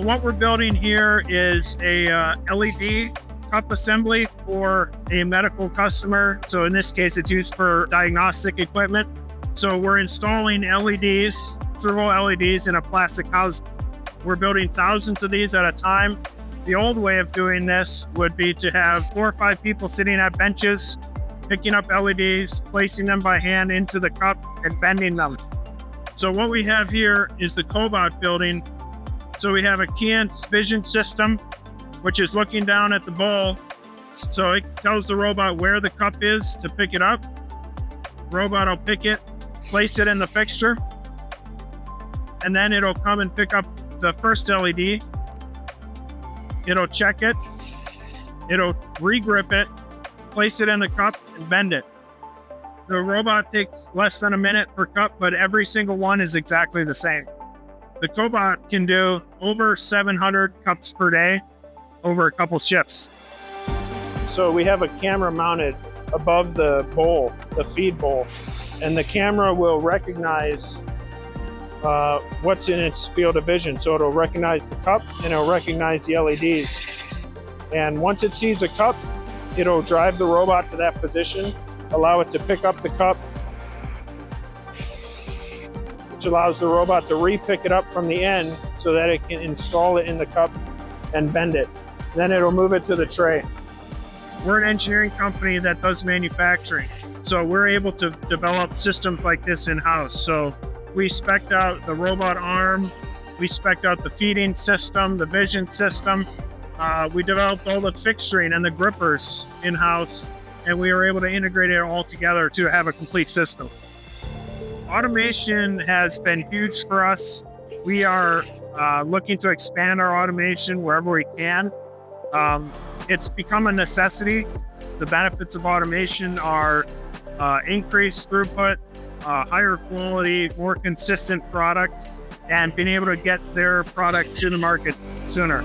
what we're building here is a LED cup assembly for a medical customer. So in this case, it's used for diagnostic equipment. So we're installing LEDs, servo LEDs in a plastic house. We're building thousands of these at a time. The old way of doing this would be to have 4 or 5 people sitting at benches, picking up LEDs, placing them by hand into the cup and bending them. So what we have here is the cobot building. So we have a KEYENCE vision system, which is looking down at the bowl. So it tells the robot where the cup is to pick it up. Robot will pick it, place it in the fixture, and then it'll come and pick up the first LED. It'll check it, it'll re-grip it, place it in the cup and bend it. The robot takes less than a minute per cup, but every single one is exactly the same. The cobot can do over 700 cups per day over a couple shifts. So we have a camera mounted above the bowl, the feed bowl, and the camera will recognize what's in its field of vision. So it'll recognize the cup and it'll recognize the LEDs. And once it sees a cup, it'll drive the robot to that position, allow it to pick up the cup, which allows the robot to re-pick it up from the end so that it can install it in the cup and bend it. Then it'll move it to the tray. We're an engineering company that does manufacturing. So we're able to develop systems like this in-house. So we spec'd out the robot arm, we spec'd out the feeding system, the vision system. We developed all the fixturing and the grippers in-house, and we were able to integrate it all together to have a complete system. Automation has been huge for us. We are looking to expand our automation wherever we can. It's become a necessity. The benefits of automation are increased throughput, higher quality, more consistent product, and being able to get their product to the market sooner.